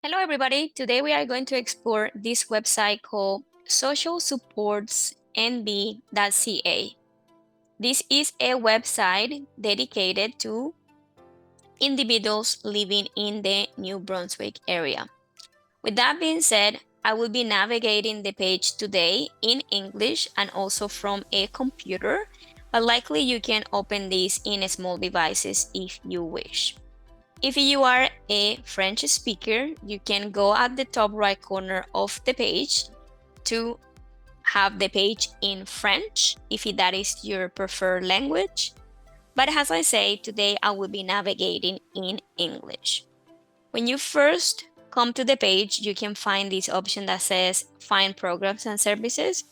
Hello everybody, today we are going to explore this website called socialsupportsnb.ca. This is a website dedicated to individuals living in the New Brunswick area. With that being said, I will be navigating the page today in English and also from a computer, but likely you can open this in small devices if you wish. If you are a French speaker, you can go at the top right corner of the page to have the page in French, if that is your preferred language. But as I say, today I will be navigating in English. When you first come to the page, you can find this option that says Find Programs and Services.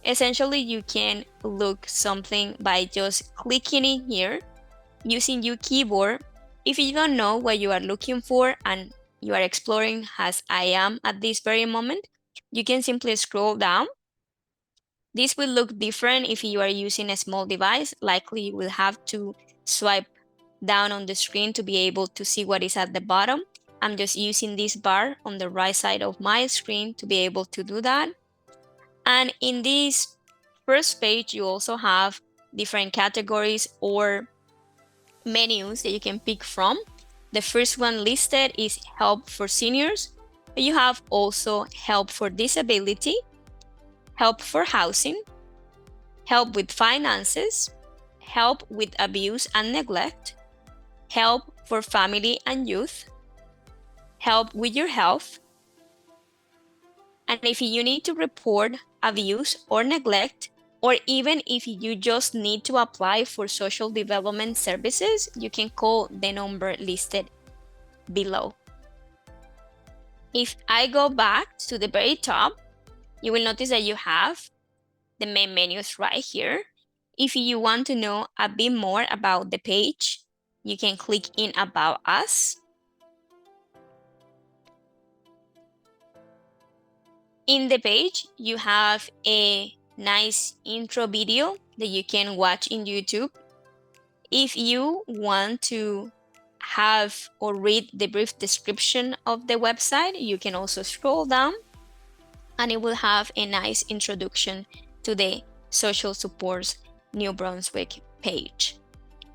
Essentially, you can look something by just clicking in here using your keyboard. If you don't know what you are looking for and you are exploring as I am at this very moment, you can simply scroll down. This will look different if you are using a small device. Likely you will have to swipe down on the screen to be able to see what is at the bottom. I'm just using this bar on the right side of my screen to be able to do that. And in this first page, you also have different categories or menus that you can pick from. The first one listed is help for seniors. You have also help for disability, help for housing, help with finances, help with abuse and neglect, help for family and youth, help with your health. And if you need to report abuse or neglect, or even if you just need to apply for social development services, you can call the number listed below. If I go back to the very top, you will notice that you have the main menus right here. If you want to know a bit more about the page, you can click in About Us. In the page, you have a nice intro video that you can watch in YouTube. If you want to have or read the brief description of the website, you can also scroll down and it will have a nice introduction to the Social Supports New Brunswick page.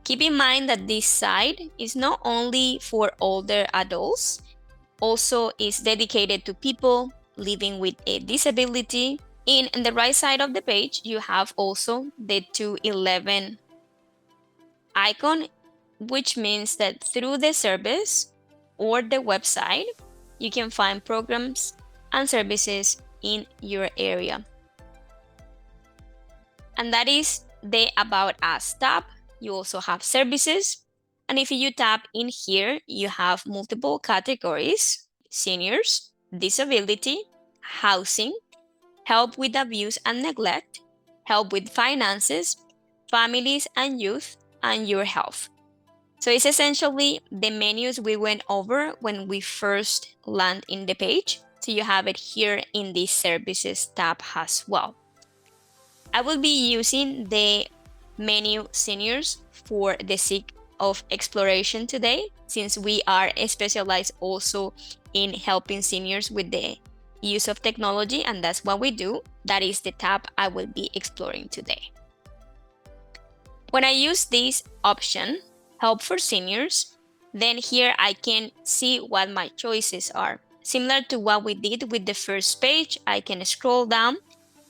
Keep in mind that this site is not only for older adults, also is dedicated to people living with a disability. In the right side of the page, you have also the 211 icon, which means that through the service or the website, you can find programs and services in your area. And that is the About Us tab. You also have services. And if you tap in here, you have multiple categories: seniors, disability, housing, help with abuse and neglect, help with finances, families and youth, and your health. So it's essentially the menus we went over when we first land in the page. So you have it here in the services tab as well. I will be using the menu seniors for the sake of exploration today, since we are specialized also in helping seniors with the use of technology, and that's what we do. That is the tab I will be exploring today. When I use this option, help for seniors, then here I can see what my choices are. Similar to what we did with the first page, I can scroll down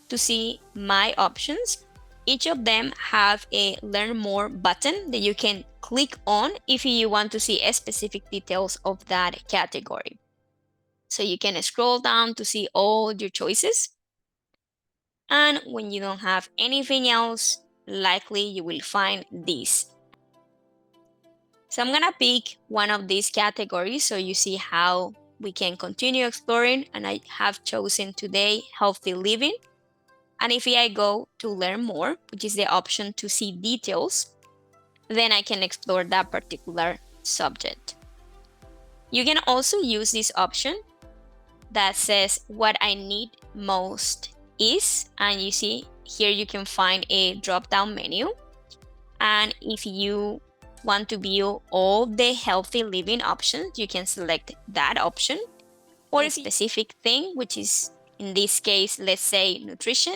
to see my options. Each of them have a Learn More button that you can click on if you want to see specific details of that category. So you can scroll down to see all your choices. And when you don't have anything else, likely you will find this. So I'm gonna pick one of these categories so you see how we can continue exploring, and I have chosen today healthy living. And if I go to learn more, which is the option to see details, then I can explore that particular subject. You can also use this option that says what I need most is, and you see here you can find a drop-down menu. And if you want to view all the healthy living options, you can select that option. or a specific thing, which is in this case, let's say nutrition,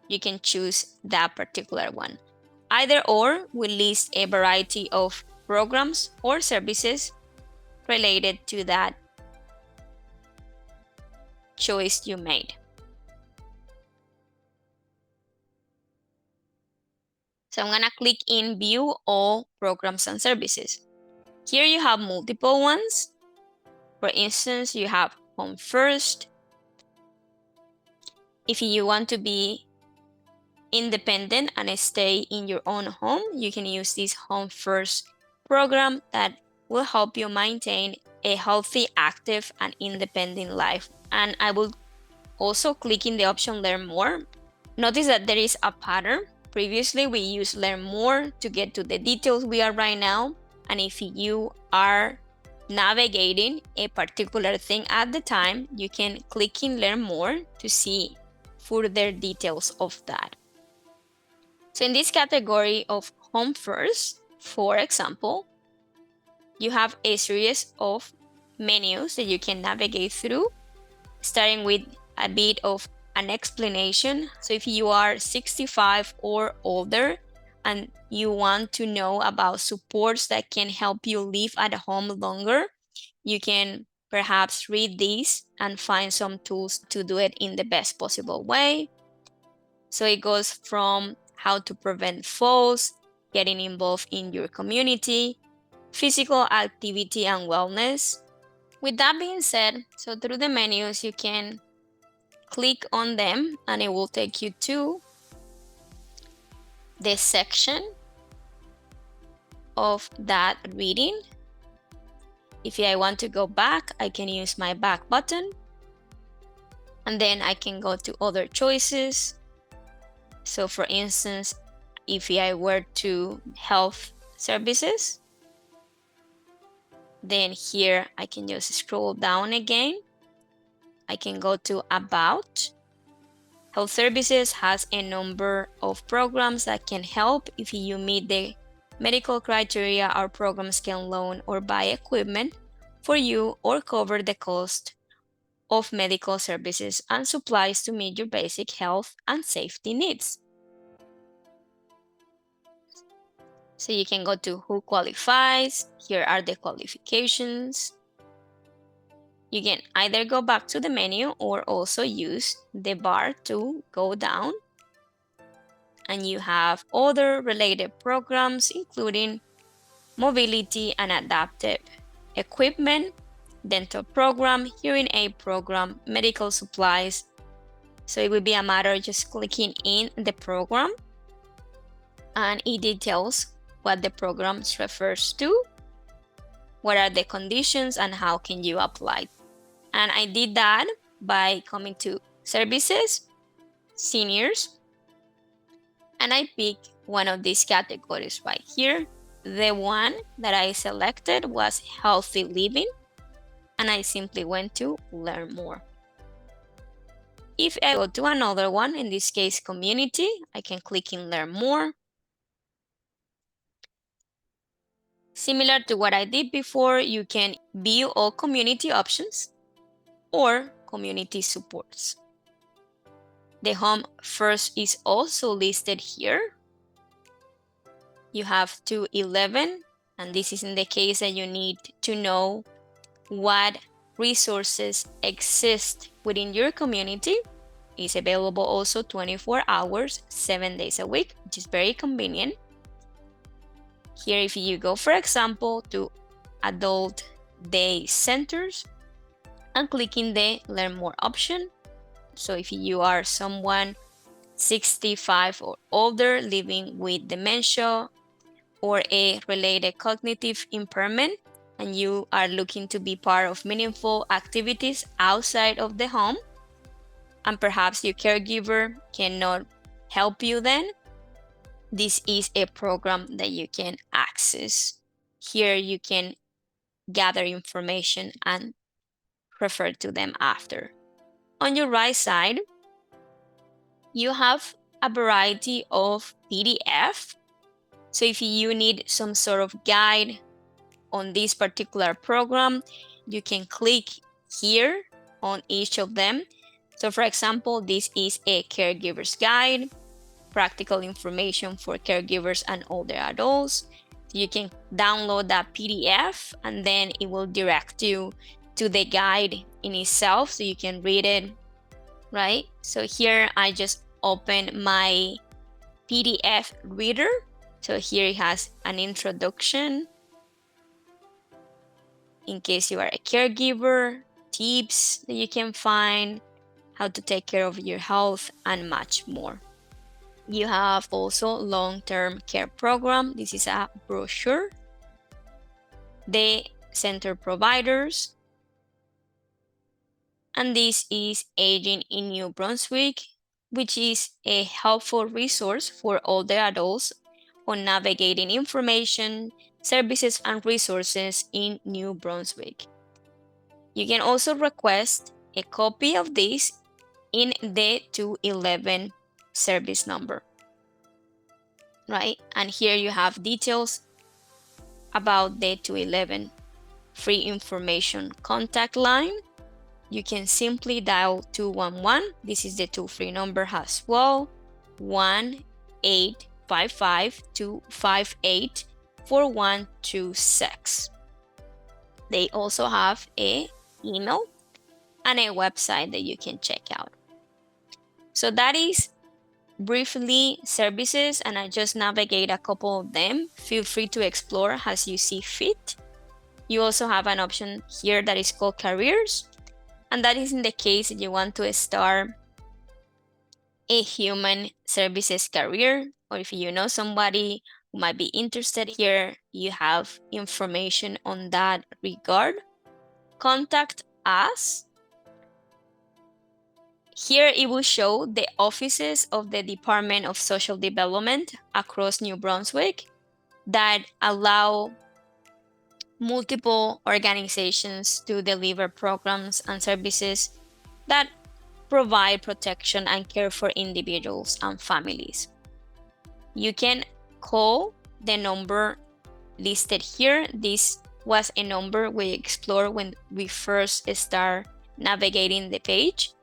you can choose that particular one. Either or will list a variety of programs or services related to that choice you made. So I'm gonna click in View All Programs and Services. Here you have multiple ones. For instance, you have Home First. If you want to be independent and stay in your own home, you can use this Home First program that will help you maintain a healthy, active, and independent life. And I will also click in the option Learn More. Notice that there is a pattern. Previously, we used Learn More to get to the details we are right now. And if you are navigating a particular thing at the time, you can click in Learn More to see further details of that. So in this category of Home First, for example, you have a series of menus that you can navigate through, starting with a bit of an explanation. So if you are 65 or older and you want to know about supports that can help you live at home longer, you can perhaps read these and find some tools to do it in the best possible way. So it goes from how to prevent falls, getting involved in your community, physical activity and wellness. With that being said, so through the menus, you can click on them and it will take you to the section of that reading. If I want to go back, I can use my back button and then I can go to other choices. So for instance, if I were to health services, then here I can just scroll down again. I can go to About. Health Services has a number of programs that can help. If you meet the medical criteria, our programs can loan or buy equipment for you or cover the cost of medical services and supplies to meet your basic health and safety needs. So you can go to Who Qualifies. Here are the qualifications. You can either go back to the menu or also use the bar to go down. And you have other related programs, including mobility and adaptive equipment, dental program, hearing aid program, medical supplies. So it will be a matter of just clicking in the program and it details what the program refers to, what are the conditions, and how can you apply. And I did that by coming to Services, Seniors, and I picked one of these categories right here. The one that I selected was Healthy Living, and I simply went to Learn More. If I go to another one, in this case Community, I can click in Learn More. Similar to what I did before, you can view all community options or community supports. The Home First is also listed here. You have 211, and this is in the case that you need to know what resources exist within your community. It's available also 24 hours, 7 days a week, which is very convenient. Here, if you go, for example, to Adult Day Centers and click in the Learn More option. So if you are someone 65 or older living with dementia or a related cognitive impairment, and you are looking to be part of meaningful activities outside of the home, and perhaps your caregiver cannot help you then, this is a program that you can access. Here you can gather information and refer to them after. On your right side, you have a variety of PDF. So if you need some sort of guide on this particular program, you can click here on each of them. So for example, this is a caregiver's guide, practical information for caregivers and older adults. You can download that PDF and then it will direct you to the guide in itself so you can read it, right? So here I just open my PDF reader. So here it has an introduction in case you are a caregiver, tips that you can find, how to take care of your health, and much more. You have also long-term care program. This is a brochure. The center providers. And this is Aging in New Brunswick, which is a helpful resource for older adults on navigating information, services, and resources in New Brunswick. You can also request a copy of this in the 211 service number, right? And here you have details about the 211 free information contact line. You can simply dial 211. This is the toll-free number as well, 1-855-258-4126. They also have a email and a website that you can check out. So that is briefly services, and I just navigate a couple of them. Feel free to explore as you see fit. You also have an option here that is called careers, and that is in the case that you want to start a human services career, or if you know somebody who might be interested here, you have information on that regard. Contact us. Here it will show the offices of the Department of Social Development across New Brunswick that allow multiple organizations to deliver programs and services that provide protection and care for individuals and families. You can call the number listed here. This was a number we explored when we first start navigating the page.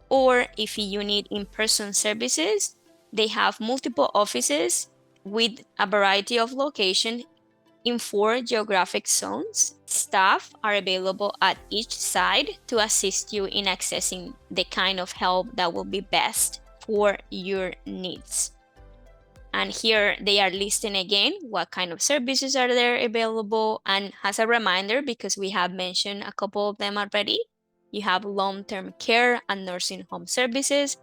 Or if you need in-person services, they have multiple offices with a variety of locations in 4 geographic zones. Staff are available at each side to assist you in accessing the kind of help that will be best for your needs. And here they are listing again what kind of services are there available. And as a reminder, because we have mentioned a couple of them already, you have long-term care and nursing home services,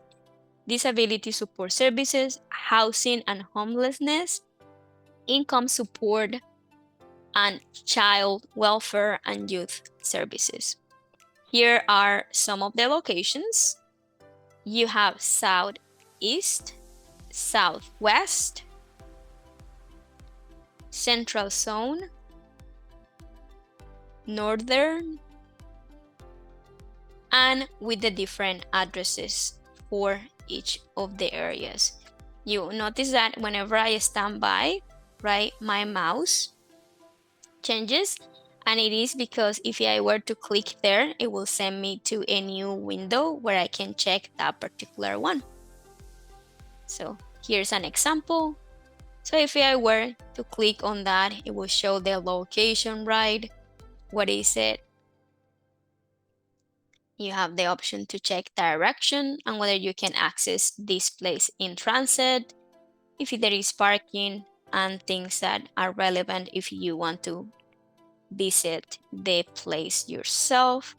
disability support services, housing and homelessness, income support, and child welfare and youth services. Here are some of the locations. You have Southeast, Southwest, Central Zone, Northern, and with the different addresses for each of the areas. You notice that whenever I stand by, right, my mouse changes, and it is because if I were to click there, it will send me to a new window where I can check that particular one. So here's an example. So if I were to click on that, it will show the location, right? What is it? You have the option to check direction and whether you can access this place in transit, if there is parking, and things that are relevant if you want to visit the place yourself.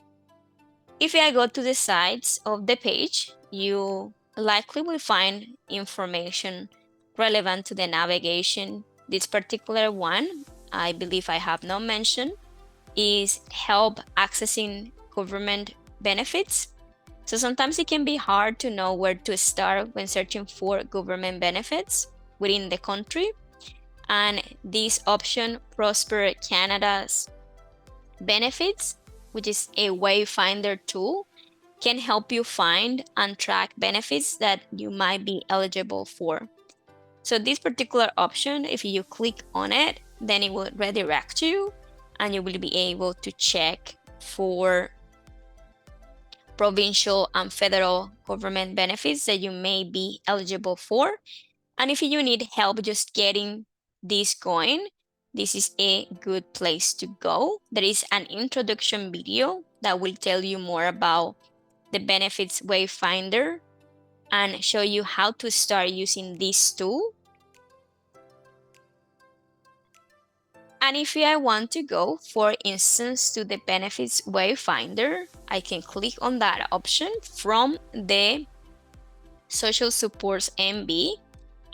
If I go to the sides of the page, you likely will find information relevant to the navigation. This particular one, I believe I have not mentioned, is help accessing government benefits. So sometimes it can be hard to know where to start when searching for government benefits within the country. And this option, Prosper Canada's Benefits, which is a wayfinder tool, can help you find and track benefits that you might be eligible for. So this particular option, if you click on it, then it will redirect you and you will be able to check for provincial and federal government benefits that you may be eligible for. And if you need help just getting this going, this is a good place to go. There is an introduction video that will tell you more about the benefits wayfinder and show you how to start using this tool. And if I want to go, for instance, to the benefits wayfinder, I can click on that option from the social supports MB,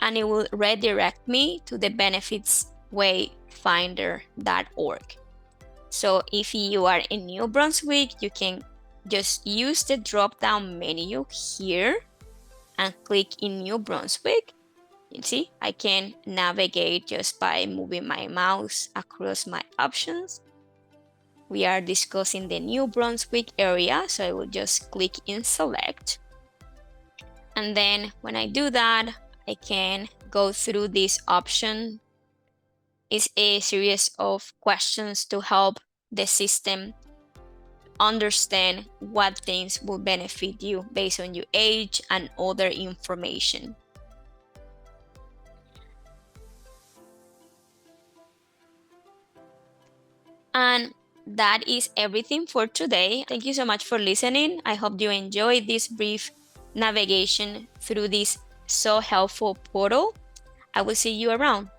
and it will redirect me to the benefitswayfinder.org. So if you are in New Brunswick, you can just use the drop-down menu here and click in New Brunswick. You see, I can navigate just by moving my mouse across my options. We are discussing the New Brunswick area, so I will just click in select. And then when I do that, I can go through this option. It's a series of questions to help the system understand what things will benefit you based on your age and other information. And that is everything for today. Thank you so much for listening. I hope you enjoyed this brief navigation through this so helpful portal. I will see you around.